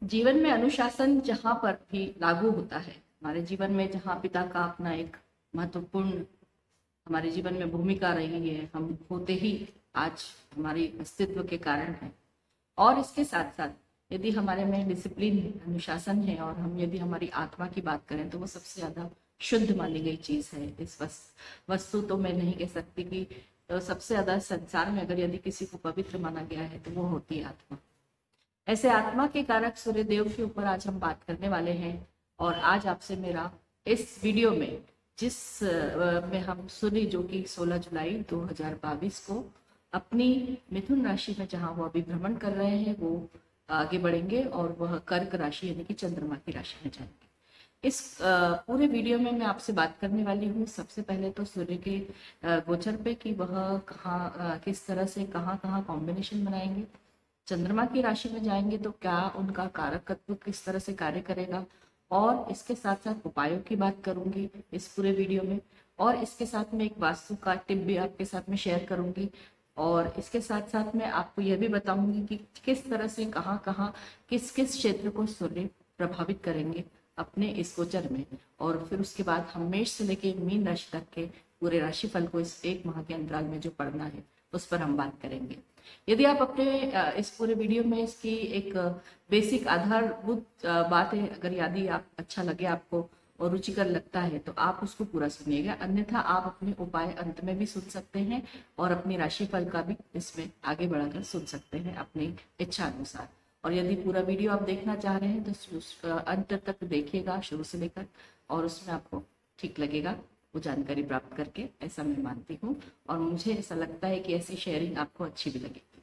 जीवन में अनुशासन जहाँ पर भी लागू होता है, हमारे जीवन में जहाँ पिता का अपना एक महत्वपूर्ण हमारे जीवन में भूमिका रही है, हम होते ही आज हमारे अस्तित्व के कारण है। और इसके साथ साथ यदि हमारे में डिसिप्लिन अनुशासन है और हम यदि हमारी आत्मा की बात करें तो वो सबसे ज्यादा शुद्ध मानी गई चीज है। इस वस्तु तो मैं नहीं कह सकती कि सबसे ज्यादा संसार में अगर यदि किसी को पवित्र माना गया है तो वो होती है आत्मा। ऐसे आत्मा के कारक सूर्य देव के ऊपर आज हम बात करने वाले हैं। और आज आपसे मेरा इस वीडियो में जिस में हम सूर्य जो कि 16 जुलाई 2022 को अपनी मिथुन राशि में जहां वो अभी भ्रमण कर रहे हैं वो आगे बढ़ेंगे और वह कर्क राशि यानी कि चंद्रमा की राशि में जाएंगे। इस पूरे वीडियो में मैं आपसे बात करने वाली हूँ सबसे पहले तो सूर्य के गोचर पे कि वह कहाँ किस तरह से कहाँ कहाँ कॉम्बिनेशन बनाएंगे। चंद्रमा की राशि में जाएंगे तो क्या उनका कारकत्व किस तरह से कार्य करेगा, और इसके साथ साथ उपायों की बात करूंगी इस पूरे वीडियो में। और इसके साथ में एक वास्तु का टिप भी आपके साथ में शेयर करूंगी। और इसके साथ साथ में आपको यह भी बताऊंगी कि किस तरह से कहाँ कहाँ किस किस क्षेत्र को सूर्य प्रभावित करेंगे अपने इस गोचर में। और फिर उसके बाद हम मेष से लेके मीन राशि तक के पूरे राशिफल को इस एक माह के अंतराल में जो पढ़ना है उस पर हम बात करेंगे। यदि आप अपने इस पूरे वीडियो में इसकी एक बेसिक आधारभूत बातें अगर यदि आप अच्छा लगे आपको और रुचिकर लगता है तो आप उसको पूरा सुनिएगा, अन्यथा आप अपने उपाय अंत में भी सुन सकते हैं और अपनी राशिफल का भी इसमें आगे बढ़ाकर सुन सकते हैं अपनी इच्छा अनुसार। और यदि पूरा वीडियो आप देखना चाह रहे हैं तो अंत तक देखिएगा शुरू से लेकर, और उसमें आपको ठीक लगेगा वो जानकारी प्राप्त करके, ऐसा मैं मानती हूँ। और मुझे ऐसा लगता है कि ऐसी शेयरिंग आपको अच्छी भी लगेगी।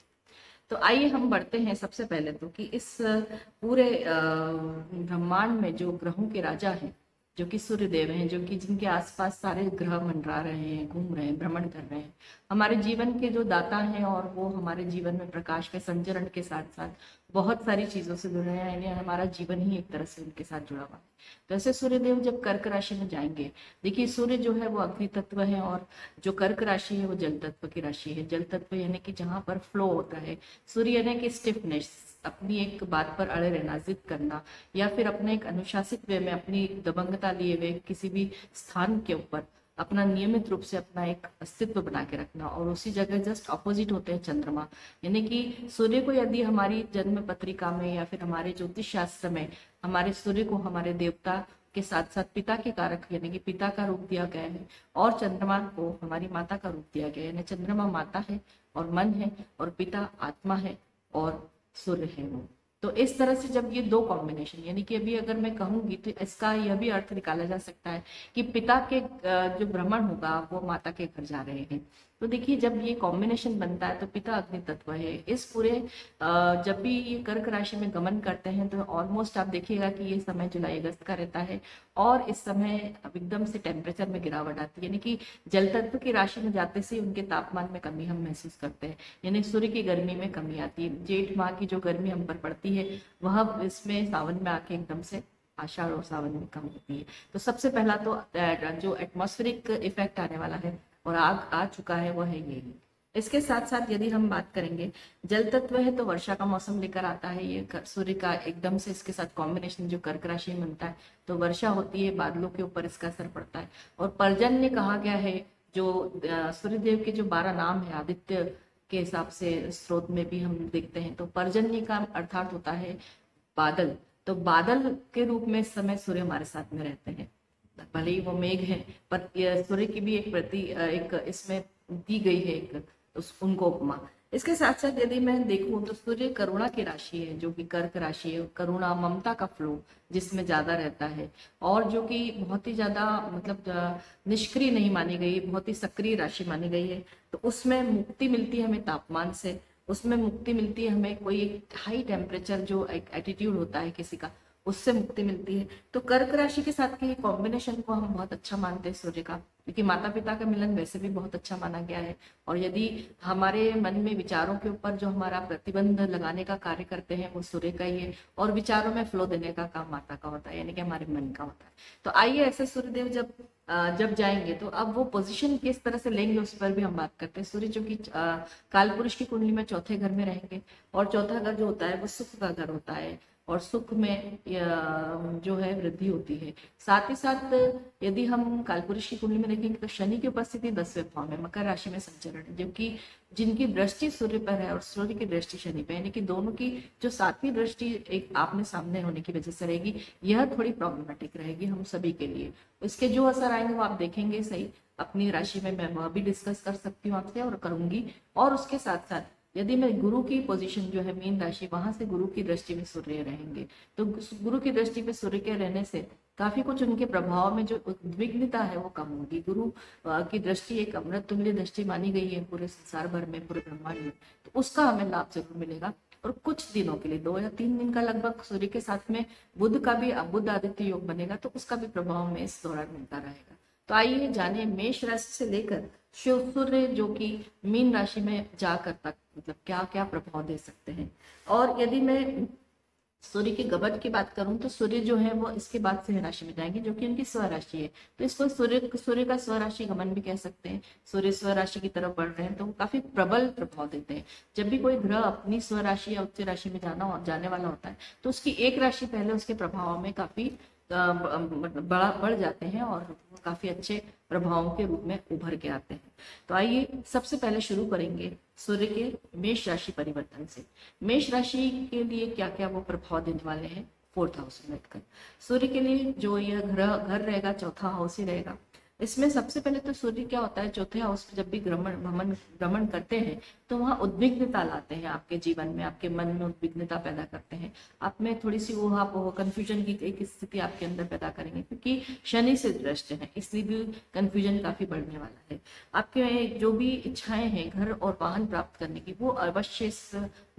तो आइए हम बढ़ते हैं सबसे पहले तो कि इस पूरे ब्रह्मांड में जो ग्रहों के राजा हैं जो कि सूर्य देव हैं, जो कि जिनके आसपास सारे ग्रह मंडरा रहे हैं, घूम रहे हैं, भ्रमण कर रहे हैं, हमारे जीवन के जो दाता हैं और वो हमारे जीवन में प्रकाश के संचरण के साथ साथ बहुत सारी चीजों से जुड़े हैं, यानी हमारा जीवन ही एक तरह से उनके साथ जुड़ा हुआ है। तो ऐसे सूर्य देव जब कर्क राशि में जाएंगे, देखिए सूर्य जो है वो अग्नि तत्व है और जो कर्क राशि है वो जल तत्व की राशि है। जल तत्व यानी कि जहां पर फ्लो होता है, सूर्य यानी कि स्टिफनेस, अपनी एक बात पर अड़े रहना, जिद करना, या फिर अपने एक अनुशासित वे में अपनी दबंगता लिए हुए किसी भी स्थान के ऊपर अपना नियमित रूप से अपना एक अस्तित्व बना के रखना। और उसी जगह जस्ट ऑपोजिट होते हैं चंद्रमा, यानी कि सूर्य को यदि हमारी जन्म पत्रिका में या फिर हमारे ज्योतिष शास्त्र में हमारे सूर्य को हमारे देवता के साथ साथ पिता के कारक यानी कि पिता का रूप दिया गया है, और चंद्रमा को हमारी माता का रूप दिया गया है। यानी चंद्रमा माता है और मन है, और पिता आत्मा है और सूर्य है वो। तो इस तरह से जब ये दो कॉम्बिनेशन, यानी कि अभी अगर मैं कहूंगी तो इसका यह भी अर्थ निकाला जा सकता है कि पिता के जो भ्रमण होगा वो माता के घर जा रहे हैं। तो देखिए जब ये कॉम्बिनेशन बनता है तो पिता अग्नि तत्व है। इस पूरे जब भी ये कर्क राशि में गमन करते हैं तो ऑलमोस्ट आप देखिएगा कि ये समय जुलाई अगस्त का रहता है, और इस समय एकदम से टेम्परेचर में गिरावट आती है, यानी कि जल तत्व की राशि में जाते से उनके तापमान में कमी हम महसूस करते हैं, यानी सूर्य की गर्मी में कमी आती है। जेठ माह की जो गर्मी हम पर पड़ती है वह इसमें सावन में आके एकदम से आषाढ़ और सावन में कम होती है। तो सबसे पहला तो जो एटमॉस्फेरिक इफेक्ट आने वाला है और आग आ चुका है वो है यही। इसके साथ साथ यदि हम बात करेंगे, जल तत्व है तो वर्षा का मौसम लेकर आता है ये सूर्य का एकदम से इसके साथ कॉम्बिनेशन जो कर्क राशि में बनता है तो वर्षा होती है, बादलों के ऊपर इसका असर पड़ता है। और पर्जन्य कहा गया है, जो सूर्य देव के जो 12 नाम है आदित्य के हिसाब से स्रोत में भी हम देखते हैं, तो पर्जन्य का अर्थात होता है बादल। तो बादल के रूप में इस समय सूर्य हमारे साथ में रहते हैं, भले ही वो मेघ है पर सूर्य की भी एक एक इसमें दी गई है एक उनको उपमा। इसके साथ साथ यदि मैं देखूं तो सूर्य करुणा की राशि है, जो कि कर्क राशि है, करुणा ममता का फ्लो जिसमें ज्यादा रहता है, और जो कि बहुत ही ज्यादा मतलब निष्क्रिय नहीं मानी गई, बहुत ही सक्रिय राशि मानी गई है। तो उसमें मुक्ति मिलती है हमें तापमान से, उसमें मुक्ति मिलती है हमें कोई एक हाई टेम्परेचर जो एक एटीट्यूड होता है किसी का, उससे मुक्ति मिलती है। तो कर्क राशि के साथ के कॉम्बिनेशन को हम बहुत अच्छा मानते हैं सूर्य का, क्योंकि माता पिता का मिलन वैसे भी बहुत अच्छा माना गया है। और यदि हमारे मन में विचारों के ऊपर जो हमारा प्रतिबंध लगाने का कार्य करते हैं वो सूर्य का ही है, और विचारों में फ्लो देने का काम माता का होता है, यानी कि हमारे मन का होता है। तो आइए ऐसे सूर्यदेव जब जाएंगे तो अब वो पोजीशन किस तरह से लेंगे उस पर भी हम बात करते हैं। सूर्य जो कि काल पुरुष की कुंडली में चौथे घर में रहेंगे, और चौथा घर जो होता है वो सुख का घर होता है, और सुख में जो है वृद्धि होती है। साथ ही साथ यदि हम कालपुरुष की कुंडली में देखेंगे तो शनि की उपस्थिति 10वें भाव में मकर राशि में संचरण है, जबकि जिनकी दृष्टि सूर्य पर है और सूर्य की दृष्टि शनि पे, यानी कि दोनों की जो 7वीं दृष्टि एक आपने सामने होने की वजह से रहेगी, यह थोड़ी प्रॉब्लमेटिक रहेगी हम सभी के लिए। इसके जो असर आएंगे वो आप देखेंगे सही अपनी राशि में, मैं वह भी डिस्कस कर सकती हूँ आपसे और करूंगी। और उसके साथ साथ यदि मैं गुरु की पोजीशन जो है मीन राशि, वहां से गुरु की दृष्टि में सूर्य रहेंगे, तो गुरु की दृष्टि पे सूर्य के रहने से काफी कुछ उनके प्रभाव में जो उद्विग्नता है वो कम होगी। गुरु की दृष्टि एक अमृत तुल्य दृष्टि मानी गई है पूरे संसार भर में, पूरे ब्रह्मांड में, तो उसका हमें लाभ जरूर मिलेगा। और कुछ दिनों के लिए 2 या 3 दिन का लगभग सूर्य के साथ में बुध का भी, बुध आदित्य योग बनेगा, तो उसका भी प्रभाव में इस दौरान मिलता रहेगा। तो आइए जाने मेष राशि से लेकर शिव सूर्य जो कि मीन राशि में जाकर तक मतलब क्या क्या प्रभाव दे सकते हैं। और यदि मैं सूर्य के गमन की बात करूं तो सूर्य जो है वो इसके बाद सिंह राशि में जाएंगे, जो कि उनकी स्वराशि है, तो इसको सूर्य का स्वराशि गमन भी कह सकते हैं। सूर्य स्वराशि की तरफ बढ़ रहे हैं तो वो काफी प्रबल प्रभाव देते हैं। जब भी कोई ग्रह अपनी स्वराशि या उच्च राशि में जाने वाला होता है तो उसकी एक राशि पहले उसके प्रभाव में काफी बढ़ जाते हैं और काफी अच्छे प्रभावों के रूप में उभर के आते हैं। तो आइए सबसे पहले शुरू करेंगे सूर्य के मेष राशि परिवर्तन से। मेष राशि के लिए क्या क्या वो प्रभाव देने वाले हैं 4th हाउस में बैठकर। सूर्य के लिए जो यह घर रहेगा, चौथा हाउस ही रहेगा। इसमें सबसे पहले तो सूर्य क्या होता है, चौथे हाउस में जब भी भ्रमण करते हैं तो वहां उद्विग्नता लाते हैं आपके जीवन में, आपके मन में उद्विग्नता पैदा करते हैं, आप में थोड़ी सी वो कंफ्यूजन की एक स्थिति आपके अंदर पैदा करेंगे, क्योंकि शनि से दृष्ट है, इसलिए भी कंफ्यूजन काफी बढ़ने वाला है। आपके जो भी इच्छाएं हैं घर और वाहन प्राप्त करने की, वो अवश्य इस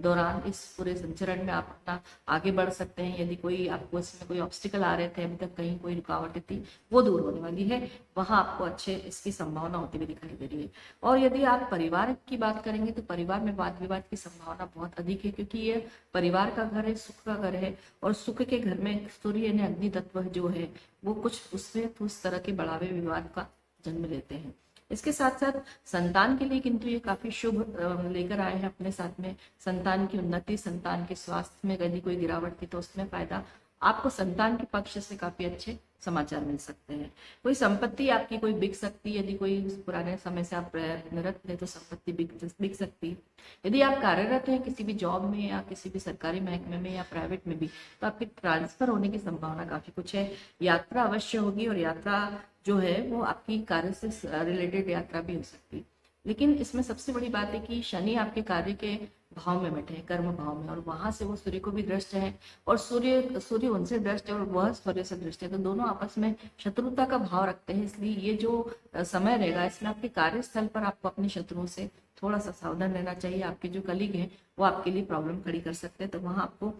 दौरान, इस पूरे संचरण में आप अपना आगे बढ़ सकते हैं। यदि कोई आपको इसमें कोई ऑब्स्टिकल आ रहे थे अभी तक, कहीं कोई रुकावटें थी, वो दूर होने वाली है, वहां आपको अच्छे इसकी संभावना होती हुई दिखाई दे रही है। और यदि आप परिवार की बात करेंगे तो परिवार में वाद विवाद की संभावना बहुत अधिक है, क्योंकि ये परिवार का घर है, सुख का घर है, और सुख के घर में सूर्य यानी अग्नि तत्व जो है वो कुछ उसमें उस तरह के बढ़ावे विवाद का जन्म लेते हैं। इसके साथ साथ संतान के लिए किंतु ये काफी शुभ लेकर आए हैं अपने साथ में। संतान की उन्नति, संतान के स्वास्थ्य में यदि कोई गिरावट थी तो उसमें फायदा, आपको संतान के पक्ष से काफी अच्छे समाचार मिल सकते हैं। कोई संपत्ति आपकी कोई बिक सकती है, यदि कोई पुराने समय से आप प्रयत्नरत थे तो संपत्ति बिक सकती है। यदि आप कार्यरत हैं किसी भी जॉब में या किसी भी सरकारी महकमे में या प्राइवेट में भी, तो आपकी ट्रांसफर होने की संभावना काफी कुछ है। यात्रा अवश्य होगी, और यात्रा जो है वो आपकी कार्य से रिलेटेड यात्रा भी हो सकती है। लेकिन इसमें सबसे बड़ी बात है कि शनि आपके कार्य के भाव में बैठे हैं, कर्म भाव में, और वहां से वो सूर्य को भी दृष्ट है, और सूर्य उनसे दृष्ट है और वह सूर्य से दृष्ट है, तो दोनों आपस में शत्रुता का भाव रखते हैं। इसलिए ये जो समय रहेगा इसमें आपके कार्यस्थल पर आपको अपने शत्रुओं से थोड़ा सा सावधान रहना चाहिए। आपके जो कलीग हैं वो आपके लिए प्रॉब्लम खड़ी कर सकते हैं, तो वहां आपको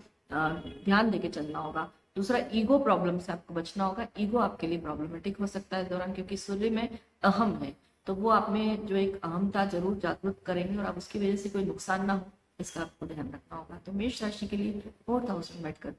ध्यान देके चलना होगा। दूसरा, ईगो प्रॉब्लम से आपको बचना होगा। ईगो आपके लिए प्रॉब्लमेटिक हो सकता है इस दौरान, क्योंकि सूर्य में अहम है, तो वो आप में जो एक अहमता जरूर जागरूक करेंगे और आप उसकी वजह से कोई नुकसान ना हो, इसका आपको ध्यान रखना होगा। तो मेष राशि के लिए 4th हाउस में बैठकर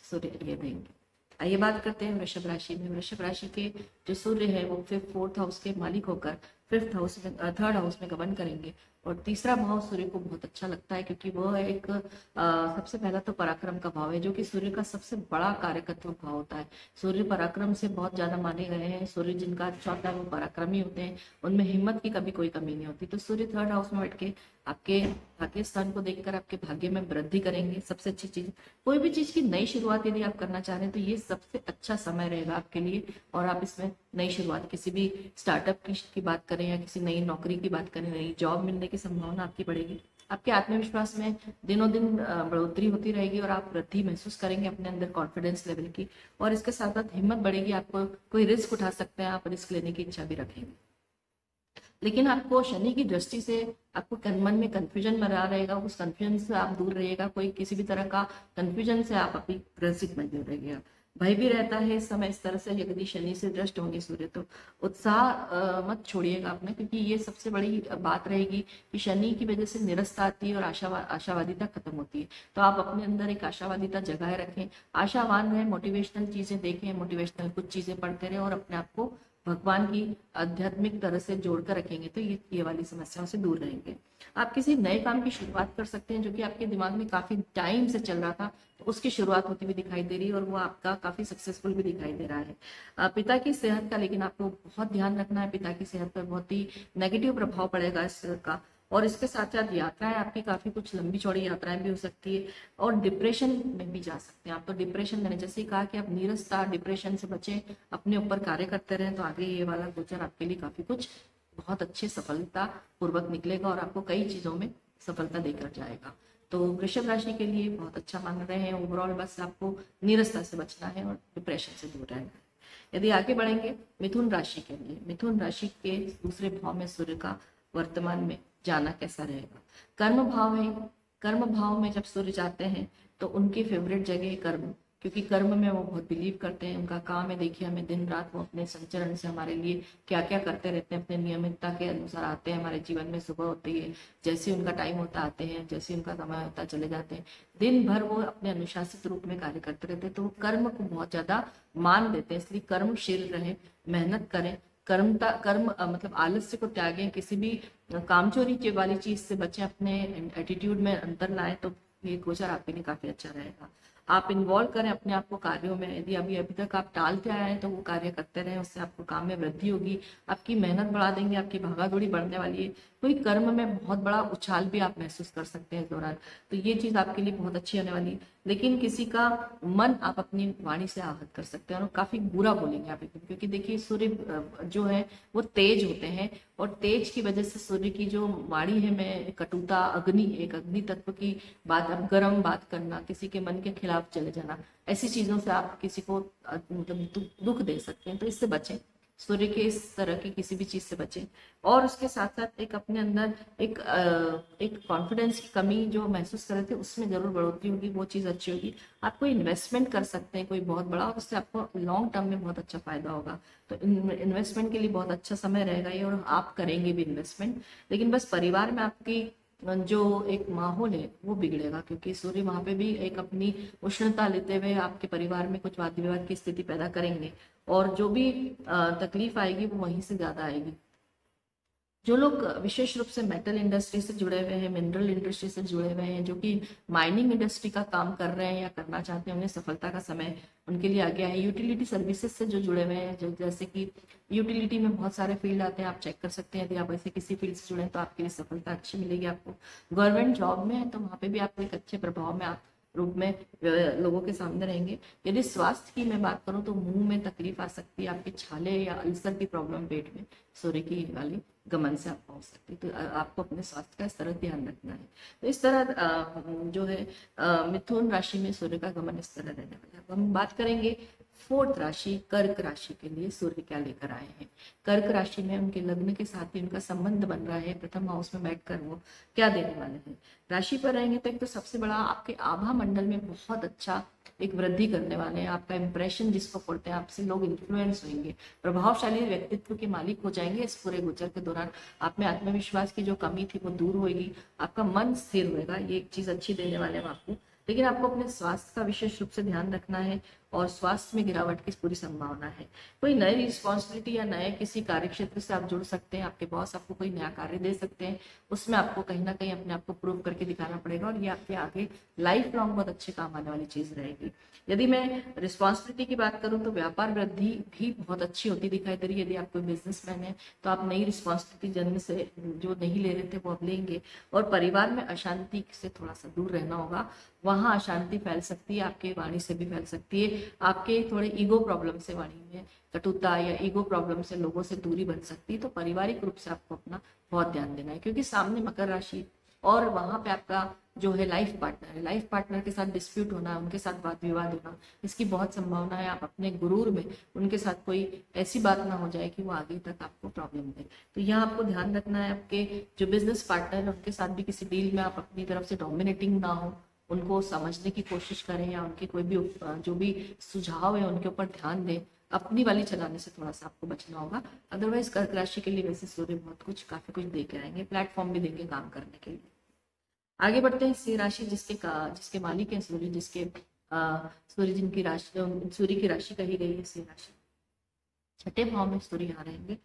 सूर्य ये देंगे। आइए बात करते हैं वृषभ राशि में। वृषभ राशि के जो सूर्य है वो 4th हाउस के मालिक होकर 5th हाउस में, 3rd हाउस में गमन करेंगे। और तीसरा भाव सूर्य को बहुत अच्छा लगता है, क्योंकि वह एक सबसे पहला तो पराक्रम का भाव है, जो कि सूर्य का सबसे बड़ा कार्यकत्व भाव होता है। सूर्य पराक्रम से बहुत ज्यादा माने गए हैं। सूर्य जिनका अच्छा होता है वो पराक्रमी होते हैं, उनमें हिम्मत की कभी कोई कमी नहीं होती। तो सूर्य 3rd हाउस में बैठ के आपके भाग्य स्थान को देखकर आपके भाग्य में वृद्धि करेंगे। सबसे अच्छी चीज, कोई भी चीज की नई शुरुआत यदि आप करना चाह रहे हैं तो ये सबसे अच्छा समय रहेगा आपके लिए, और आप इसमें नई शुरुआत, किसी भी स्टार्टअप की बात करें या किसी नई नौकरी की बात करें, नई जॉब मिलने की संभावना आपकी बढ़ेगी। आपके आत्मविश्वास में दिनों दिन बढ़ोतरी होती रहेगी और आप वृद्धि महसूस करेंगे अपने अंदर, कॉन्फिडेंस लेवल की। और इसके साथ साथ हिम्मत बढ़ेगी, आपको कोई रिस्क उठा सकते हैं, आप रिस्क लेने की इच्छा भी रखेंगे। लेकिन आपको शनि की दृष्टि से आपको मन में कंफ्यूजन बना रहेगा, उस कंफ्यूजन से आप दूर रहिएगा। कोई किसी भी तरह का कंफ्यूजन से आप अपनी ग्रसित में दूर रहिएगा। भय भी रहता है इस समय इस तरह से, यदि शनि से दृष्ट होंगे सूर्य, तो उत्साह मत छोड़िएगा अपने, क्योंकि ये सबसे बड़ी बात रहेगी कि शनि की वजह से निरस्ता आती है और आशावादिता खत्म होती है। तो आप अपने अंदर एक आशावादिता जगाए रखें, आशावान रहें, मोटिवेशनल चीजें देखें, मोटिवेशनल कुछ चीजें पढ़ते रहें और अपने आप को भगवान की आध्यात्मिक तरह से जोड़कर रखेंगे तो ये वाली समस्याओं से दूर रहेंगे। आप किसी नए काम की शुरुआत कर सकते हैं जो कि आपके दिमाग में काफी टाइम से चल रहा था, तो उसकी शुरुआत होती हुई दिखाई दे रही है और वो आपका काफी सक्सेसफुल भी दिखाई दे रहा है। पिता की सेहत का लेकिन आपको बहुत ध्यान रखना है, पिता की सेहत पर बहुत ही नेगेटिव प्रभाव पड़ेगा इसका। और इसके साथ साथ यात्राएं आपकी काफी कुछ लंबी चौड़ी यात्राएं भी हो सकती है और डिप्रेशन में भी जा सकते हैं आप। तो डिप्रेशन मैंने जैसे ही कहा कि आप नीरसता डिप्रेशन से बचें, अपने ऊपर कार्य करते रहें, तो आगे ये वाला गोचर आपके लिए काफी कुछ बहुत अच्छे सफलता पूर्वक निकलेगा और आपको कई चीजों में सफलता देकर जाएगा। तो वृषभ राशि के लिए बहुत अच्छा मान रहे हैं ओवरऑल। बस आपको नीरसता से बचना है और डिप्रेशन से दूर रहना है। यदि आगे बढ़ेंगे मिथुन राशि के लिए, मिथुन राशि के दूसरे भाव में सूर्य का वर्तमान में जाना कैसा रहेगा? कर्म भाव है, कर्म भाव में जब सूर्य जाते हैं तो उनकी फेवरेट जगह है कर्म, क्योंकि कर्म में वो बहुत बिलीव करते हैं, उनका काम है। देखिए हमें दिन रात वो अपने संचरण से हमारे लिए क्या क्या करते रहते हैं, अपने नियमितता के अनुसार आते हैं हमारे जीवन में। सुबह होती है, जैसे उनका टाइम होता आते हैं, जैसे उनका समय होता चले जाते हैं। दिन भर वो अपने अनुशासित रूप में कार्य करते रहते हैं, तो वो कर्म को बहुत ज्यादा मान देते हैं। इसलिए कर्मशील रहे, मेहनत करें, मतलब आलस्य को त्यागें, किसी भी कामचोरी वाली चीज से बचें, अपने एटीट्यूड में अंतर लाएं, तो ये गोचर आपके लिए काफी अच्छा रहेगा। आप इन्वॉल्व करें अपने आप को कार्यों में। यदि अभी अभी तक आप टालते आए हैं तो वो कार्य करते रहें, उससे आपको काम में वृद्धि होगी, आपकी मेहनत बढ़ा देंगे, आपकी भागादौड़ी बढ़ने वाली है। कोई कर्म में बहुत बड़ा उछाल भी आप महसूस कर सकते हैं इस दौरान, तो ये चीज आपके लिए बहुत अच्छी होने वाली है। लेकिन किसी का मन आप अपनी वाणी से आहत कर सकते हैं और काफी बुरा बोलेंगे आप एकदम, क्योंकि देखिए सूर्य जो है वो तेज होते हैं और तेज की वजह से सूर्य की जो वाणी है में कटुता, अग्नि, एक अग्नि तत्व की बात, अब गर्म बात करना, किसी के मन के खिलाफ चले जाना, ऐसी चीजों से आप किसी को मतलब दुख दे सकते हैं। तो इससे बचें, सूर्य के इस तरह की किसी भी चीज से बचें। और उसके साथ साथ एक अपने अंदर एक कॉन्फिडेंस की कमी जो महसूस कर रहे थे उसमें जरूर बढ़ोतरी होगी, वो चीज अच्छी होगी। आप कोई इन्वेस्टमेंट कर सकते हैं कोई बहुत बड़ा, उससे आपको लॉन्ग टर्म में बहुत अच्छा फायदा होगा। तो इन्वेस्टमेंट के लिए बहुत अच्छा समय रहेगा ये, और आप करेंगे भी इन्वेस्टमेंट। लेकिन बस परिवार में आपकी जो एक माहौल है वो बिगड़ेगा, क्योंकि सूर्य वहां पे भी एक अपनी उष्णता लेते हुए आपके परिवार में कुछ वाद विवाद की स्थिति पैदा करेंगे, और जो भी तकलीफ आएगी वो वहीं से ज्यादा आएगी। जो लोग विशेष रूप से मेटल इंडस्ट्री से जुड़े हुए हैं, मिनरल इंडस्ट्री से जुड़े हुए हैं, जो कि माइनिंग इंडस्ट्री का काम कर रहे हैं या करना चाहते हैं, उन्हें सफलता का समय उनके लिए आ गया है। यूटिलिटी सर्विसेज से जो जुड़े हुए हैं, जैसे कि यूटिलिटी में बहुत सारे फील्ड आते हैं, आप चेक कर सकते हैं। यदि आप ऐसे किसी फील्ड से जुड़े हैं तो आपके लिए सफलता अच्छी मिलेगी आपको। गवर्नमेंट जॉब में है तो वहां पे भी आप एक अच्छे प्रभाव में आप रूप में लोगों के सामने रहेंगे। यदि स्वास्थ्य की मैं बात करूं तो मुंह में तकलीफ आ सकती है, आपके छाले या अल्सर की प्रॉब्लम पेट में सूर्य की वाली गमन से आपको हो सकती है, तो आपको अपने स्वास्थ्य का इस तरह ध्यान रखना है। तो इस तरह जो है मिथुन राशि में सूर्य का गमन इस तरह रहने वाला है। अब हम बात करेंगे फोर्थ राशि कर्क राशि के लिए सूर्य क्या लेकर आए हैं। कर्क राशि में उनके लग्न के साथ ही उनका संबंध बन रहा है, प्रथम हाउस में बैठकर वो क्या देने वाले हैं। राशि पर रहेंगे तो एक तो सबसे बड़ा आपके आभा मंडल में बहुत अच्छा एक वृद्धि करने वाले हैं। आपका इंप्रेशन जिसको पढ़ते हैं, आपसे लोग इन्फ्लुएंस होंगे, प्रभावशाली व्यक्तित्व के मालिक हो जाएंगे। इस पूरे गोचर के दौरान आप में आत्मविश्वास की जो कमी थी वो दूर होगी, आपका मन स्थिर होगा, ये एक चीज अच्छी देने वाले हैं आपको। लेकिन आपको अपने स्वास्थ्य का विशेष रूप से ध्यान रखना है, और स्वास्थ्य में गिरावट की पूरी संभावना है। कोई नई रिस्पॉन्सिबिलिटी या नए किसी कार्य क्षेत्र से आप जुड़ सकते हैं, आपके बॉस आपको कोई नया कार्य दे सकते हैं, उसमें आपको कहीं ना कहीं अपने आप को प्रूव करके दिखाना पड़ेगा, और ये आपके आगे लाइफ लॉन्ग बहुत अच्छे काम आने वाली चीज रहेगी। यदि मैं रिस्पॉन्सिबिलिटी की बात करूं तो व्यापार वृद्धि भी बहुत अच्छी होती दिखाई दे रही है। यदि आप कोई बिजनेसमैन है तो आप नई रिस्पॉन्सिबिलिटी जन्म से जो नहीं ले रहे थे वो अब लेंगे। और परिवार में अशांति से थोड़ा सा दूर रहना होगा, वहां अशांति फैल सकती है, आपके वाणी से भी फैल सकती है। आपके थोड़े ईगो प्रॉब्लम से वाणी में कटुता या ईगो प्रॉब्लम से लोगों से दूरी बन सकती है। तो पारिवारिक रूप से आपको अपना बहुत ध्यान देना है, क्योंकि सामने मकर राशि और वहां पे आपका जो है लाइफ पार्टनर है, लाइफ पार्टनर के साथ डिस्प्यूट होना, उनके साथ वाद विवाद होना, इसकी बहुत संभावना है। आप अपने गुरूर में उनके साथ कोई ऐसी बात ना हो जाए कि वो आगे तक आपको प्रॉब्लम दे। तो यहाँ आपको ध्यान रखना है, आपके जो बिजनेस पार्टनर है उनके साथ भी किसी डील में आप अपनी तरफ से डोमिनेटिंग ना हो, उनको समझने की कोशिश करें, या उनके कोई भी जो भी सुझाव है उनके ऊपर ध्यान दें। अपनी वाली चलाने से थोड़ा सा आपको बचना होगा। अदरवाइज कर्क राशि के लिए वैसे सूर्य बहुत कुछ काफी कुछ दे के आएंगे, प्लेटफॉर्म भी देंगे काम करने के लिए। आगे बढ़ते हैं सिंह राशि, जिसके मालिक है सूर्य, सूर्य जिनकी राशि, सूर्य की राशि कही गई है सिंह राशि। छठे भाव में सूर्य यहाँ रहेंगे,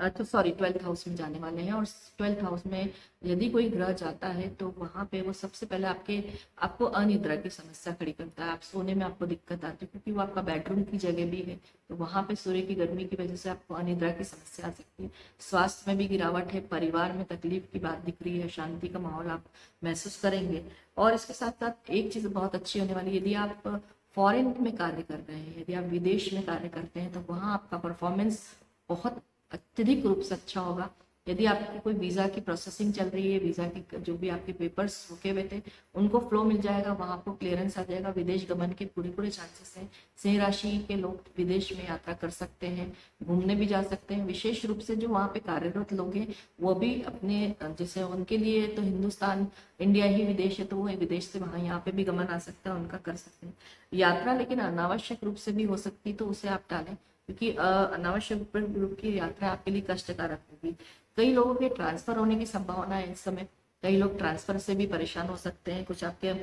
तो सॉरी 12th हाउस में जाने वाले हैं। और 12th हाउस में यदि कोई ग्रह जाता है तो वहां पे वो सबसे पहले आपको अनिद्रा की समस्या खड़ी करता है। आप सोने में आपको दिक्कत आती है क्योंकि वो आपका बेडरूम की जगह भी है, तो वहां पे सूर्य की गर्मी की वजह से आपको अनिद्रा की समस्या आ सकती है। स्वास्थ्य में भी गिरावट है, परिवार में तकलीफ की बात दिख रही है, शांति का माहौल आप महसूस करेंगे। और इसके साथ साथ एक चीज बहुत अच्छी होने वाली है, यदि आप फॉरेन में कार्य कर रहे हैं, यदि आप विदेश में कार्य करते हैं, तो वहाँ आपका परफॉर्मेंस बहुत अत्यधिक रूप से अच्छा होगा। यदि आपकी कोई वीजा की प्रोसेसिंग चल रही है, वीजा की जो भी आपके पेपर्स रुके हुए थे उनको फ्लो मिल जाएगा, वहां आपको क्लियरेंस आ जाएगा। विदेश गमन के पूरे पूरे चांसेस हैं। सिंह राशि के लोग विदेश में यात्रा कर सकते हैं, घूमने भी जा सकते हैं। विशेष रूप से जो वहाँ पे कार्यरत लोग हैं वो भी अपने, जैसे उनके लिए तो हिंदुस्तान इंडिया ही विदेश है, तो वो विदेश से वहाँ यहाँ पे भी गमन आ सकता है, उनका कर सकते हैं यात्रा। लेकिन अनावश्यक रूप से भी हो सकती है, तो उसे आप टालें, क्योंकि अनावश्यक रूप की यात्रा आपके लिए कष्टकारक होगी। कई लोगों के ट्रांसफर होने की संभावना है इस समय। कई लोग ट्रांसफर से भी परेशान हो सकते हैं। कुछ आपके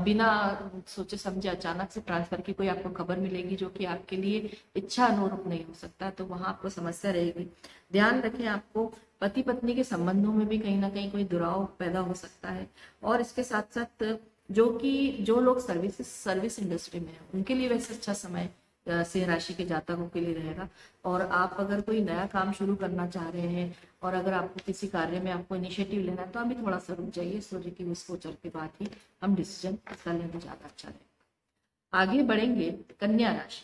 बिना सोचे समझे अचानक से ट्रांसफर की कोई आपको खबर मिलेगी जो कि आपके लिए इच्छा अनुरूप नहीं हो सकता, तो वहां आपको समस्या रहेगी। ध्यान रखें, आपको पति पत्नी के संबंधों में भी कहीं ना कहीं कोई दुराव पैदा हो सकता है। और इसके साथ साथ जो लोग सर्विस इंडस्ट्री में है उनके लिए वैसे अच्छा समय सिंह राशि के जातकों के लिए रहेगा। और आप अगर कोई नया काम शुरू करना चाह रहे हैं और अगर आपको किसी कार्य में आपको इनिशिएटिव लेना है तो अभी थोड़ा सा रुक जाइए, सूर्य की उस गोचर के बाद ही हम डिसीजन इसका लेना ज्यादा अच्छा रहेगा। आगे बढ़ेंगे कन्या राशि।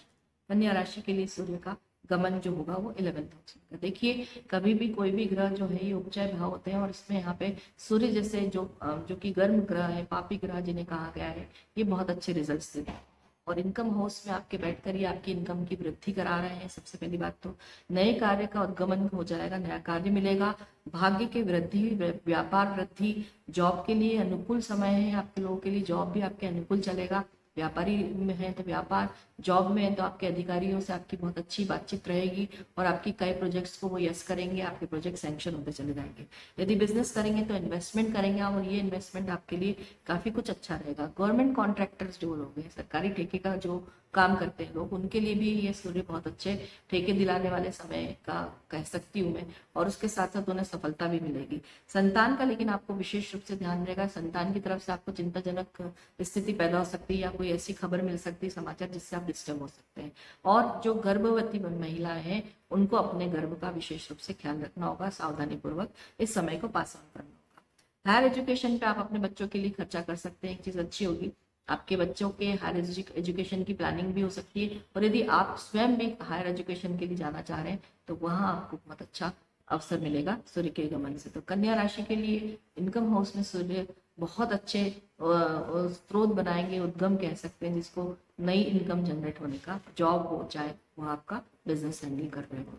कन्या राशि के लिए सूर्य का गमन जो होगा वो 11th हाउस में। देखिए, कभी भी कोई भी ग्रह जो है ये उपचय भाव होते हैं, और इसमें यहाँ पे सूर्य जैसे जो कि गर्म ग्रह है, पापी ग्रह जिन्हें कहा गया है, ये बहुत अच्छे रिजल्ट्स देते हैं। और इनकम हाउस में आपके बैठकर ही आपकी इनकम की वृद्धि करा रहे हैं। सबसे पहली बात तो नए कार्य का उद्गमन हो जाएगा, नया कार्य मिलेगा, भाग्य की वृद्धि, व्यापार वृद्धि, जॉब के लिए अनुकूल समय है आपके लोगों के लिए, जॉब भी आपके अनुकूल चलेगा। व्यापारी में है तो व्यापार, जॉब में है तो आपके अधिकारियों से आपकी बहुत अच्छी बातचीत रहेगी और आपकी कई प्रोजेक्ट्स को वो यस करेंगे, आपके प्रोजेक्ट सैंक्शन होते चले जाएंगे। यदि बिजनेस करेंगे तो इन्वेस्टमेंट करेंगे और ये इन्वेस्टमेंट आपके लिए काफी कुछ अच्छा रहेगा। गवर्नमेंट कॉन्ट्रैक्टर्स जो लोग हैं, सरकारी ठेके का जो काम करते हैं लोग, उनके लिए भी ये सूर्य बहुत अच्छे ठेके दिलाने वाले समय का कह सकती हूँ मैं। और उसके साथ साथ उन्हें सफलता भी मिलेगी। संतान का लेकिन आपको विशेष रूप से ध्यान रहेगा। संतान की तरफ से आपको चिंताजनक स्थिति पैदा हो सकती है या कोई ऐसी खबर मिल सकती है, समाचार, जिससे आप डिस्टर्ब हो सकते हैं। और जो गर्भवती महिलाएं हैं उनको अपने गर्भ का विशेष रूप से ख्याल रखना होगा, सावधानी पूर्वक इस समय को पास ऑन करना होगा। हायर एजुकेशन पे आप अपने बच्चों के लिए खर्चा कर सकते हैं। एक चीज अच्छी होगी, आपके बच्चों के हायर एजुकेशन की प्लानिंग भी हो सकती है। और यदि आप स्वयं भी हायर एजुकेशन के लिए जाना चाह रहे हैं तो वहां आपको बहुत अच्छा अवसर मिलेगा सूर्य के गमन से। तो कन्या राशि के लिए इनकम हाउस में सूर्य बहुत अच्छे स्रोत बनाएंगे, उद्गम कह सकते हैं जिसको, नई इनकम जनरेट होने का, जॉब हो चाहे वो आपका बिजनेस हैंडल कर रहे हो।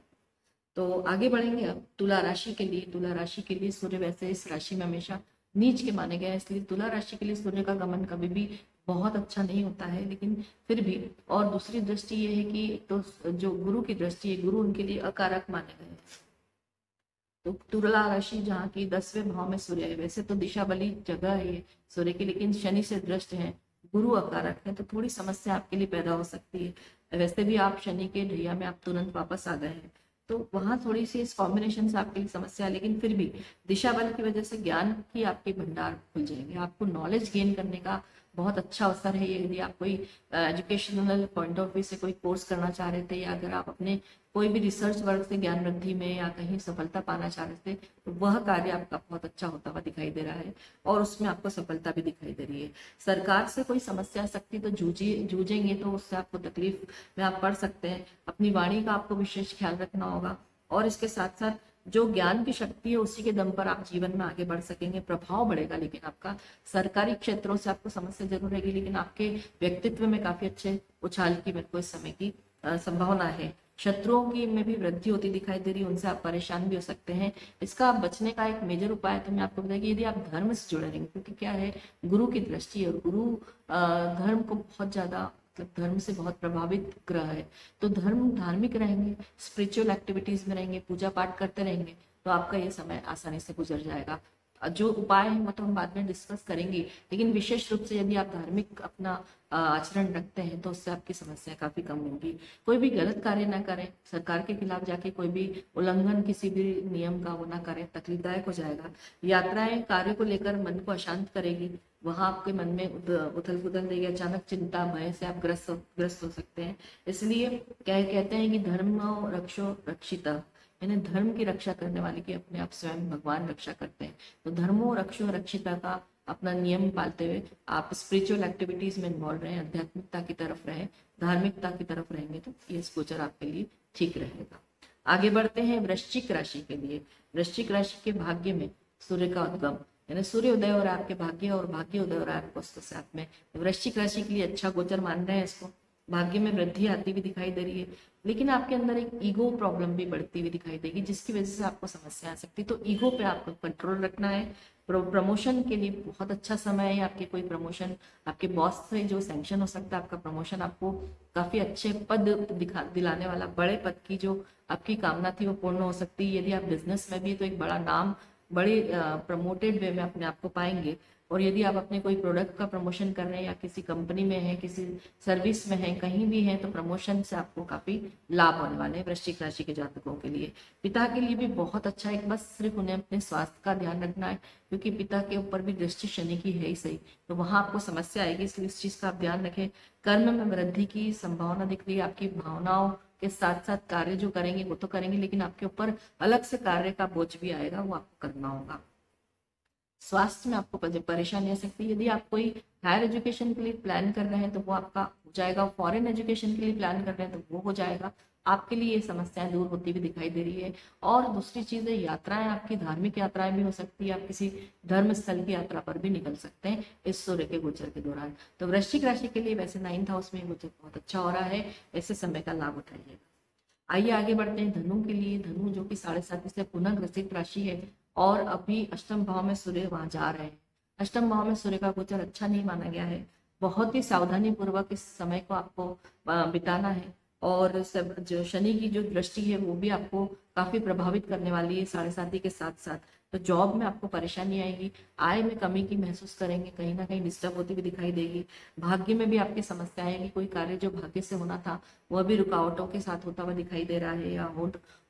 तो आगे बढ़ेंगे अब तुला राशि के लिए। तुला राशि के लिए सूर्य वैसे इस राशि में हमेशा नीच के माने गए हैं, इसलिए तुला राशि के लिए सूर्य का गमन कभी भी बहुत अच्छा नहीं होता है, लेकिन फिर भी। और दूसरी दृष्टि ये है कि तो जो गुरु की दृष्टि है, गुरु उनके लिए अकारक माने गए हैं। तो तुला राशि जहाँ की 10वें भाव में सूर्य है, वैसे तो दिशा बली जगह है ये सूर्य की, लेकिन शनि से दृष्ट है, गुरु अकारक है, तो थोड़ी समस्या आपके लिए पैदा हो सकती है। वैसे भी आप शनि के ढैया में आप तुरंत वापस आ गए हैं, तो वहां थोड़ी सी इस कॉम्बिनेशन से आपके लिए समस्या है। लेकिन फिर भी दिशा बल की वजह से ज्ञान की आपके भंडार खुल जाएंगे, आपको नॉलेज गेन करने का बहुत अच्छा अवसर है। यदि आप कोई एजुकेशनल पॉइंट ऑफ व्यू से कोई कोर्स करना चाह रहे थे, या अगर आप अपने कोई भी रिसर्च वर्क से ज्ञान वृद्धि में या कहीं सफलता पाना चाह रहे थे, तो वह कार्य आपका बहुत अच्छा होता हुआ दिखाई दे रहा है और उसमें आपको सफलता भी दिखाई दे रही है। सरकार से कोई समस्या आ सकती है तो जूझेंगे, तो उससे आपको तकलीफ में आप पड़ सकते हैं। अपनी वाणी का आपको विशेष ख्याल रखना होगा। और इसके साथ साथ जो ज्ञान की शक्ति है उसी के दम पर आप जीवन में आगे बढ़ सकेंगे, प्रभाव बढ़ेगा। लेकिन आपका सरकारी क्षेत्रों से आपको समस्या जरूर रहेगी, लेकिन आपके व्यक्तित्व में काफी अच्छे उछाल की मेरे को इस समय की संभावना है। शत्रुओं की में भी वृद्धि होती दिखाई दे रही है, उनसे आप परेशान भी हो सकते हैं। इसका बचने का एक मेजर उपाय तो मैं आपको बताऊं कि यदि आप धर्म से जुड़े रहेंगे, क्योंकि क्या है, गुरु की दृष्टि है और गुरु धर्म को बहुत ज्यादा, मतलब धर्म से बहुत प्रभावित ग्रह है। तो धार्मिक रहेंगे, स्पिरिचुअल एक्टिविटीज में रहेंगे, पूजा पाठ करते रहेंगे, तो आपका ये समय आसानी से गुजर जाएगा। जो उपाय हैं वो तो हम बाद में डिस्कस करेंगे, लेकिन विशेष रूप से यदि आप धार्मिक अपना आचरण रखते हैं तो उससे आपकी समस्या काफी कम होगी। कोई भी गलत कार्य ना करें, सरकार के खिलाफ जाके कोई भी उल्लंघन किसी भी नियम का वो ना करें, तकलीफदायक हो जाएगा। यात्राएं कार्य को लेकर मन को अशांत करेगी, वहां आपके मन में उथल पुथल रहेगी, अचानक चिंता भय से आप ग्रस्त हो सकते हैं। इसलिए कहते हैं कि धर्म रक्षो रक्षिता, यानी धर्म की रक्षा करने वाले की अपने आप स्वयं भगवान रक्षा करते हैं। तो धर्मो रक्षो रक्षिता का अपना नियम पालते हुए आप स्पिरिचुअल एक्टिविटीज में इन्वॉल्व रहे, आध्यात्मिकता की तरफ रहे, धार्मिकता की तरफ रहेंगे तो ये गोचर आपके लिए ठीक रहेगा। आगे बढ़ते हैं वृश्चिक राशि के लिए। वृश्चिक राशि के भाग्य में सूर्य का उद्गम, यानी सूर्य उदय हो रहा है आपके भाग्य, और भाग्य उदय हो रहा है आपको उसके साथ में। वृश्चिक राशि के लिए अच्छा गोचर मान रहे हैं इसको। भाग्य में वृद्धि आती हुई दिखाई दे रही है, लेकिन आपके अंदर एक ईगो प्रॉब्लम भी बढ़ती हुई दिखाई देगी, जिसकी वजह से आपको समस्या आ सकती है। तो ईगो पे आपको कंट्रोल रखना है। प्रमोशन के लिए बहुत अच्छा समय है। आपके कोई प्रमोशन आपके बॉस से जो सैंक्शन हो सकता है, आपका प्रमोशन आपको काफी अच्छे पद दिलाने वाला, बड़े पद की जो आपकी कामना थी वो पूर्ण हो सकती है। यदि आप बिजनेस में भी तो एक बड़ा नाम, बड़े प्रमोटेड वे में अपने आप को पाएंगे। और यदि आप अपने कोई प्रोडक्ट का प्रमोशन कर रहे हैं या किसी कंपनी में है, किसी सर्विस में है, कहीं भी है, तो प्रमोशन से आपको काफी लाभ होने वाले हैं वृश्चिक राशि के जातकों के लिए। पिता के लिए भी बहुत अच्छा है, बस सिर्फ उन्हें अपने स्वास्थ्य का ध्यान रखना है, क्योंकि पिता के ऊपर भी दृष्टि शनि की है ही सही, तो वहां आपको समस्या आएगी, इसलिए इस चीज का आप ध्यान रखें। कर्म में वृद्धि की संभावना दिख रही है। आपकी भावनाओं के साथ साथ कार्य जो करेंगे वो तो करेंगे, लेकिन आपके ऊपर अलग से कार्य का बोझ भी आएगा, वो आपको करना होगा। स्वास्थ्य में आपको परेशानी आ सकती है। यदि आप कोई हायर एजुकेशन के लिए प्लान कर रहे हैं तो वो आपका हो जाएगा, फॉरेन एजुकेशन के लिए प्लान कर रहे हैं तो वो हो जाएगा। आपके लिए ये समस्याएं दूर होती हुई दिखाई दे रही है। और दूसरी चीज है, यात्राएं आपकी धार्मिक यात्राएं भी हो सकती है, आप किसी धर्म स्थल की यात्रा पर भी निकल सकते हैं इस सूर्य के गोचर के दौरान। तो वृश्चिक राशि के लिए वैसे 9th हाउस में गोचर बहुत अच्छा हो रहा है, ऐसे समय का लाभ उठाइएगा। आइए आगे बढ़ते हैं धनु के लिए। धनु जो कि 7.5 से पुनः ग्रसित राशि है, और अभी अष्टम भाव में सूर्य वहां जा रहे हैं। अष्टम भाव में सूर्य का गोचर अच्छा नहीं माना गया है, बहुत ही सावधानी पूर्वक इस समय को आपको बिताना है। और सब जो शनि की जो दृष्टि है वो भी आपको काफी प्रभावित करने वाली है 7.5 के साथ साथ। तो जॉब में आपको परेशानी आएगी, आय में कमी की महसूस करेंगे, कहीं ना कहीं डिस्टर्ब होती हुई दिखाई देगी। भाग्य में भी आपकी समस्या आएगी, कोई कार्य जो भाग्य से होना था वह भी रुकावटों के साथ होता हुआ दिखाई दे रहा है, या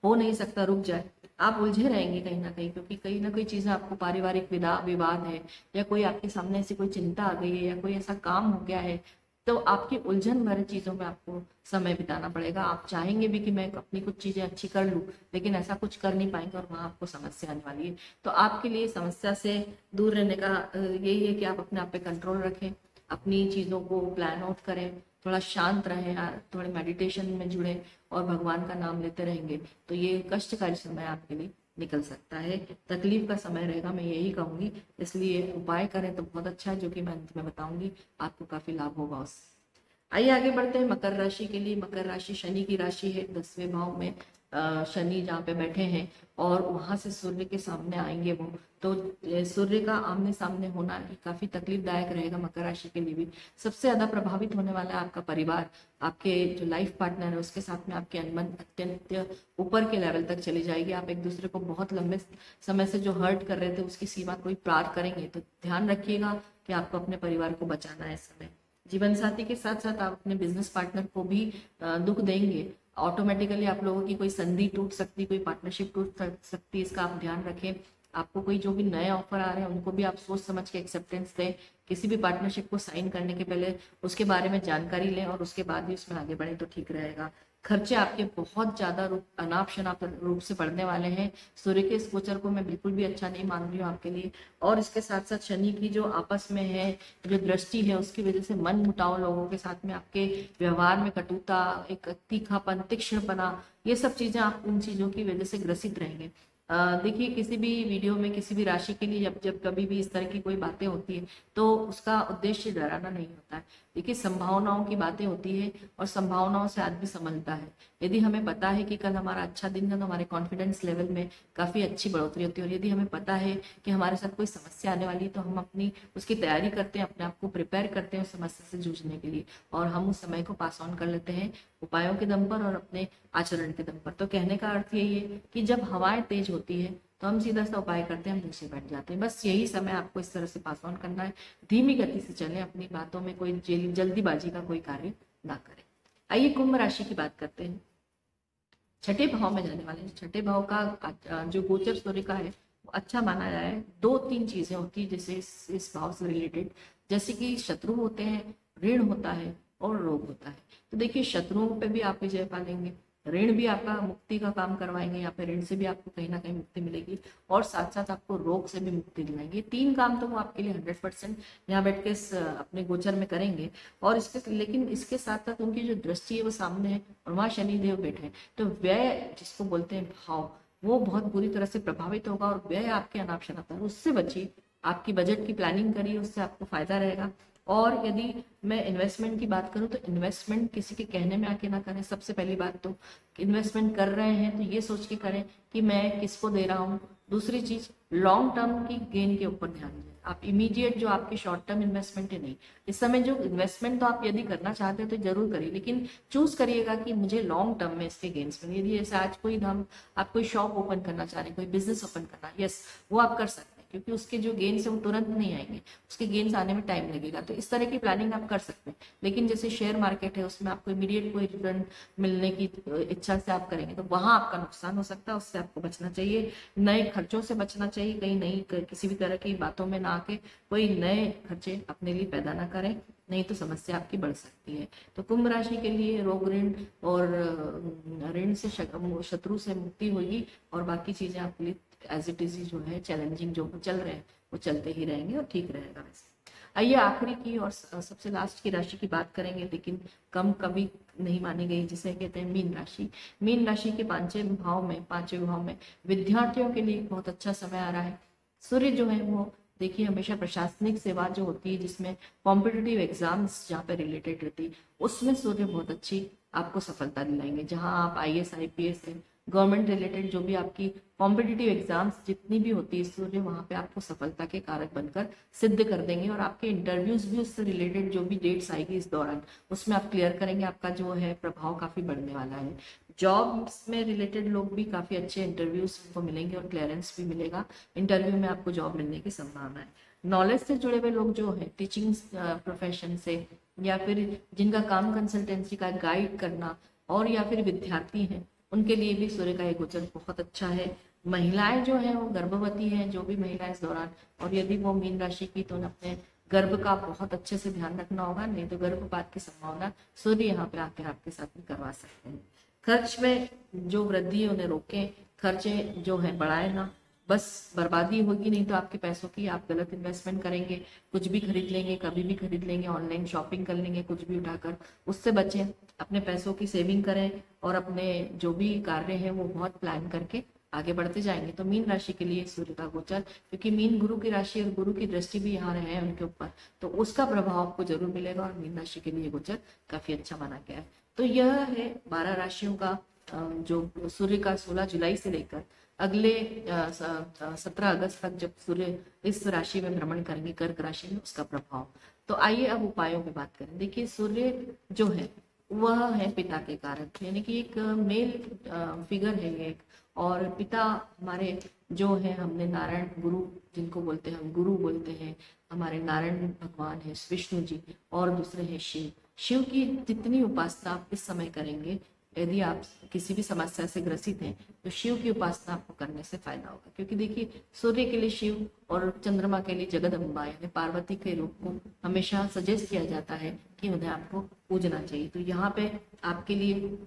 हो नहीं सकता, रुक जाए। आप उलझे रहेंगे कहीं ना कहीं, क्योंकि कहीं ना कोई चीजें आपको पारिवारिक विवाद है, या कोई आपके सामने ऐसी कोई चिंता आ गई है, या कोई ऐसा काम हो गया है, तो आपकी उलझन भरे चीजों में आपको समय बिताना पड़ेगा। आप चाहेंगे भी कि मैं अपनी कुछ चीजें अच्छी कर लूं, लेकिन ऐसा कुछ कर नहीं पाएंगे और वहां आपको समस्या आने वाली है। तो आपके लिए समस्या से दूर रहने का यही है कि आप अपने आप पे कंट्रोल रखें, अपनी चीजों को प्लान आउट करें, थोड़ा शांत रहें, थोड़े मेडिटेशन में जुड़े और भगवान का नाम लेते रहेंगे तो ये कष्टकारी समय आपके लिए निकल सकता है। तकलीफ का समय रहेगा, मैं यही कहूंगी, इसलिए उपाय करें तो बहुत अच्छा है, जो कि मैं अंत में बताऊंगी, आपको काफी लाभ होगा उससे। आइए आगे बढ़ते हैं मकर राशि के लिए। मकर राशि शनि की राशि है, 10वें भाव में शनि जहाँ पे बैठे हैं, और वहां से सूर्य के सामने आएंगे वो, तो सूर्य का आमने सामने होना काफी तकलीफदायक रहेगा मकर राशि के लिए भी। सबसे ज्यादा प्रभावित होने वाला है आपका परिवार, आपके जो लाइफ पार्टनर है उसके साथ में आपकी अनबन अत्यंत ऊपर के लेवल तक चली जाएगी। आप एक दूसरे को बहुत लंबे समय से जो हर्ट कर रहे थे उसकी सीमा कोई पार करेंगे, तो ध्यान रखिएगा कि आपको अपने परिवार को बचाना है इस समय। जीवन साथी के साथ साथ आप अपने बिजनेस पार्टनर को भी दुख देंगे, ऑटोमेटिकली आप लोगों की कोई संधि टूट सकती, कोई पार्टनरशिप टूट सकती, इसका आप ध्यान रखें। आपको कोई जो भी नए ऑफर आ रहे हैं उनको भी आप सोच समझ के एक्सेप्टेंस दें। किसी भी पार्टनरशिप को साइन करने के पहले उसके बारे में जानकारी लें और उसके बाद ही उसमें आगे बढ़े तो ठीक रहेगा। खर्चे आपके बहुत ज्यादा अनाप शनाप रूप से बढ़ने वाले हैं। सूर्य के इस गोचर को मैं बिल्कुल भी अच्छा नहीं मान रही हूँ आपके लिए। और इसके साथ साथ शनि की जो आपस में है जो दृष्टि है उसकी वजह से मन मुटाव लोगों के साथ में, आपके व्यवहार में कटुता, एक तीखापन, तीक्ष्णपना, ये सब चीजें आप उन चीजों की वजह से ग्रसित रहेंगे। देखिए किसी भी वीडियो में किसी भी राशि के लिए जब जब कभी भी इस तरह की कोई बातें होती है तो उसका उद्देश्य डराना नहीं होता है। देखिए संभावनाओं की बातें होती है और संभावनाओं से आदमी संभलता है। यदि हमें पता है कि कल हमारा अच्छा दिन है तो हमारे कॉन्फिडेंस लेवल में काफी अच्छी बढ़ोतरी होती है, और यदि हमें पता है कि हमारे साथ कोई समस्या आने वाली है तो हम अपनी उसकी तैयारी करते हैं, अपने आप को प्रिपेयर करते हैं उस समस्या से जूझने के लिए, और हम उस समय को पास ऑन कर लेते हैं उपायों के दम पर और अपने आचरण के दम पर। तो कहने का अर्थ यही है कि जब हवाएं तेज होती है तो हम सीधा सा उपाय करते हैं, हम नीचे बैठ जाते हैं। बस यही समय आपको इस तरह से पास ऑन करना है, धीमी गति से चलें, अपनी बातों में कोई जल्दीबाजी का कोई कार्य ना करें। आइए कुंभ राशि की बात करते हैं। छठे भाव में जाने वाले छठे भाव का जो गोचर सूर्य का है वो अच्छा माना जाए। दो तीन चीजें होती है जैसे इस भाव से रिलेटेड, जैसे कि शत्रु होते हैं, ऋण होता है और रोग होता है। तो देखिए शत्रुओं पे भी आप विजय पालेंगे, ऋण भी आपका मुक्ति का काम करवाएंगे, या फिर ऋण से भी आपको कहीं ना कहीं मुक्ति मिलेगी, और साथ साथ आपको रोग से भी मुक्ति दिलाएंगे। तीन काम तो वो आपके लिए 100% यहाँ बैठ के अपने गोचर में करेंगे। और लेकिन इसके साथ साथ उनकी जो दृष्टि है वो सामने है, और वहाँ शनिदेव बैठे हैं, तो व्यय जिसको बोलते हैं भाव, वो बहुत बुरी तरह से प्रभावित होगा, और व्यय आपके अनाप शनाप है, उससे बचिए। आपकी बजट की प्लानिंग करिए, उससे आपको फायदा रहेगा। और यदि मैं इन्वेस्टमेंट की बात करूं तो इन्वेस्टमेंट किसी के कहने में आके ना करें। सबसे पहली बात तो इन्वेस्टमेंट कर रहे हैं तो ये सोच के करें कि मैं किसको दे रहा हूँ। दूसरी चीज, लॉन्ग टर्म की गेन के ऊपर ध्यान दें। आप इमीडिएट जो आपकी शॉर्ट टर्म इन्वेस्टमेंट है नहीं, इस समय जो इन्वेस्टमेंट तो आप यदि करना चाहते हैं तो जरूर करिए, लेकिन चूज करिएगा कि मुझे लॉन्ग टर्म में इसके गेन्स मिले। यदि जैसे आज कोई आप कोई शॉप ओपन करना चाह रहे हैं, कोई बिजनेस ओपन करना, यस वो आप कर सकते हैं, क्योंकि उसके जो गेन्स है वो तुरंत नहीं आएंगे, उसके गेन्स आने में टाइम लगेगा। तो इस तरह की प्लानिंग आप कर सकते हैं। लेकिन जैसे शेयर मार्केट है, उसमें आपको इमीडिएट कोई रिटर्न मिलने की इच्छा से आप करेंगे तो वहां आपका नुकसान हो सकता है, उससे आपको बचना चाहिए। नए खर्चों से बचना चाहिए, कहीं नई किसी भी तरह की बातों में ना आके कोई नए खर्चे अपने लिए पैदा ना करें, नहीं तो समस्या आपकी बढ़ सकती है। तो कुंभ राशि के लिए रोग, ऋण और ऋण से शत्रु से मुक्ति होगी, और बाकी चीजें आपके लिए एज इट इज जो है चैलेंजिंग जो चल रहे हैं वो चलते ही रहेंगे और ठीक रहेगा। वैसे आइए आखिरी की और सबसे लास्ट की राशि की बात करेंगे, लेकिन कम कभी नहीं मानी गई, जिसे कहते हैं मीन राशि। मीन राशि के पांचवें भाव में विद्यार्थियों के लिए बहुत अच्छा समय आ रहा है। सूर्य जो है वो देखिए हमेशा प्रशासनिक सेवा जो होती है, जिसमें कॉम्पिटिटिव एग्जाम्स जहाँ पे रिलेटेड रहती है, उसमें सूर्य बहुत अच्छी आपको सफलता दिलाएंगे। जहाँ आप IAS IPS है, गवर्नमेंट रिलेटेड जो भी आपकी कॉम्पिटिटिव एग्जाम्स जितनी भी होती है, सूर्य वहाँ पे आपको सफलता के कारक बनकर सिद्ध कर देंगे। और आपके इंटरव्यूज भी उससे रिलेटेड जो भी डेट्स आएगी इस दौरान, उसमें आप क्लियर करेंगे, आपका जो है प्रभाव काफी बढ़ने वाला है। जॉब्स में रिलेटेड लोग भी काफी अच्छे इंटरव्यूज को मिलेंगे और क्लियरेंस भी मिलेगा, इंटरव्यू में आपको जॉब मिलने की संभावना है। नॉलेज से जुड़े हुए लोग जो है, टीचिंग प्रोफेशन से, या फिर जिनका काम कंसल्टेंसी का गाइड करना, और या फिर विद्यार्थी हैं, उनके लिए भी सूर्य का ये गोचर बहुत अच्छा है। महिलाएं जो है वो गर्भवती हैं, जो भी महिला इस दौरान, और यदि वो मीन राशि की, तो उन्हें अपने गर्भ का बहुत अच्छे से ध्यान रखना होगा, नहीं तो गर्भपात की संभावना सूर्य यहाँ पे आकर आपके साथ में करवा सकते हैं। खर्च में जो वृद्धि है उन्हें रोकें, खर्चे जो है बढ़ाए ना, बस बर्बादी होगी नहीं तो आपके पैसों की। आप गलत इन्वेस्टमेंट करेंगे, कुछ भी खरीद लेंगे, कभी भी खरीद लेंगे, ऑनलाइन शॉपिंग कर लेंगे कुछ भी उठाकर, उससे बचें। अपने पैसों की सेविंग करें, और अपने जो भी कार्य है वो बहुत प्लान करके आगे बढ़ते जाएंगे। तो मीन राशि के लिए सूर्य का गोचर, क्योंकि मीन गुरु की राशि और गुरु की दृष्टि भी यहाँ है उनके ऊपर, तो उसका प्रभाव आपको जरूर मिलेगा, और मीन राशि के लिए गोचर काफी अच्छा माना गया है। तो यह है 12 राशियों का जो सूर्य का 16 जुलाई से लेकर अगले 17 अगस्त तक जब सूर्य इस राशि में भ्रमण करेंगे, कर्क राशि में, उसका प्रभाव। तो आइए अब उपायों पे बात करें। देखिए सूर्य जो है वह है पिता के कारक, यानी कि एक मेल फिगर है ये एक, और पिता हमारे जो है, हमने नारायण गुरु जिनको बोलते हैं, हम गुरु बोलते हैं, हमारे नारायण भगवान है विष्णु जी, और दूसरे हैं शिव। शिव की जितनी उपासना आप इस समय करेंगे, यदि आप किसी भी समस्या से ग्रसित हैं, तो शिव की उपासना आपको करने से फायदा होगा। क्योंकि देखिए सूर्य के लिए शिव और चंद्रमा के लिए जगदम्बा यानी पार्वती के रूप को हमेशा सजेस्ट किया जाता है कि उन्हें आपको पूजना चाहिए। तो यहाँ पे आपके लिए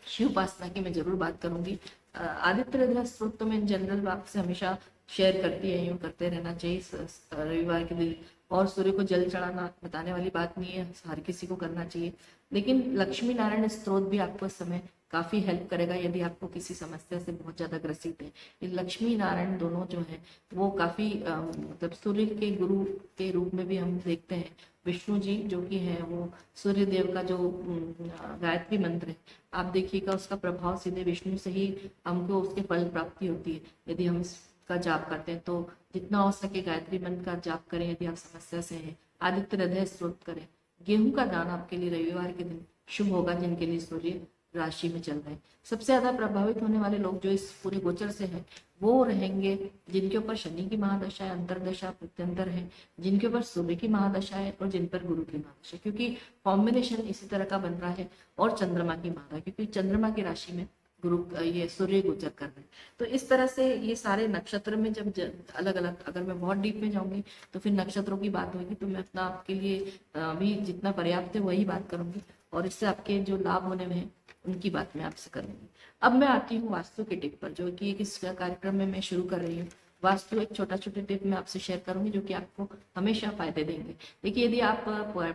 शिव उपासना की मैं जरूर बात करूंगी। आदित्य हृदय स्त्रोत तो मैं जनरल आपसे हमेशा शेयर करती है, यूँ करते रहना चाहिए रविवार के दिन। और सूर्य को जल चढ़ाना बताने वाली बात नहीं है, हर किसी को करना चाहिए। लेकिन लक्ष्मी नारायण स्त्रोत भी आपको इस समय काफी हेल्प करेगा, यदि आपको किसी समस्या से बहुत ज्यादा ग्रसित है। ये लक्ष्मी नारायण दोनों जो है वो काफी मतलब सूर्य के गुरु के रूप में भी हम देखते हैं। विष्णु जी जो कि है वो सूर्य देव का जो गायत्री मंत्र है, आप देखिएगा उसका प्रभाव सीधे विष्णु से ही हमको उसके फल प्राप्ति होती है। यदि हम इसका जाप करते हैं तो जितना हो सके गायत्री मंत्र का जाप करें। यदि आप समस्या से हैं, आदित्य हृदय स्त्रोत करें। गेहूं का दान आपके लिए रविवार के दिन शुभ होगा, जिनके लिए सूर्य राशि में चल रहे हैं। सबसे ज्यादा प्रभावित होने वाले लोग जो इस पूरे गोचर से हैं वो रहेंगे जिनके ऊपर शनि की महादशा है, अंतरदशा, प्रत्यंतर है, जिनके ऊपर सूर्य की महादशा है और जिन पर गुरु की महादशा है, क्योंकि कॉम्बिनेशन इसी तरह का बन रहा है। और चंद्रमा की महादशा, क्योंकि चंद्रमा की राशि में गुरु ये सूर्य गोचर कर रहे हैं। तो इस तरह से ये सारे नक्षत्र में जब अलग अलग, अगर मैं बहुत डीप में जाऊंगी तो फिर नक्षत्रों की बात होगी, तो मैं अपना आपके लिए भी जितना पर्याप्त है वही बात करूंगी, और इससे आपके जो लाभ होने में है उनकी बात मैं आपसे करूंगी। अब मैं आती हूँ वास्तु के टिप पर, जो कि इस कार्यक्रम में मैं शुरू कर रही हूँ। वास्तु एक छोटा छोटा टिप मैं आपसे शेयर करूंगी जो कि आपको हमेशा फायदे देंगे। देखिए, यदि आप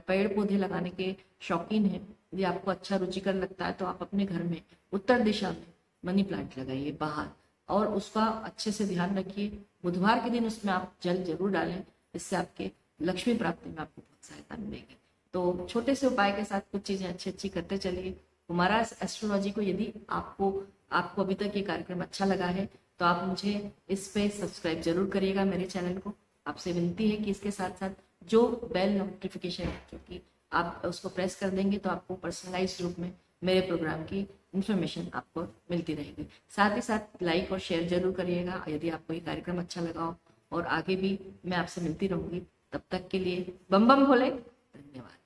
पेड़ पौधे लगाने के शौकीन हैं, यदि आपको अच्छा रुचिकर लगता है, तो आप अपने घर में उत्तर दिशा में मनी प्लांट लगाइए बाहर, और उसका अच्छे से ध्यान रखिए। बुधवार के दिन उसमें आप जल जरूर डालें, इससे आपके लक्ष्मी प्राप्ति में आपको बहुत सहायता मिलेगी। तो छोटे से उपाय के साथ कुछ चीजें अच्छी अच्छी करते चलिए। हमारा एस्ट्रोलॉजी को यदि आपको अभी तक ये कार्यक्रम अच्छा लगा है तो आप मुझे इस पे सब्सक्राइब जरूर करिएगा, मेरे चैनल को। आपसे विनती है कि इसके साथ साथ जो बेल नोटिफिकेशन है, जो कि आप उसको प्रेस कर देंगे तो आपको पर्सनलाइज रूप में मेरे प्रोग्राम की इन्फॉर्मेशन आपको मिलती रहेगी। साथ ही साथ लाइक और शेयर जरूर करिएगा यदि आपको ये कार्यक्रम अच्छा लगा हो, और आगे भी मैं आपसे मिलती रहूंगी। तब तक के लिए बम बम भोले, धन्यवाद।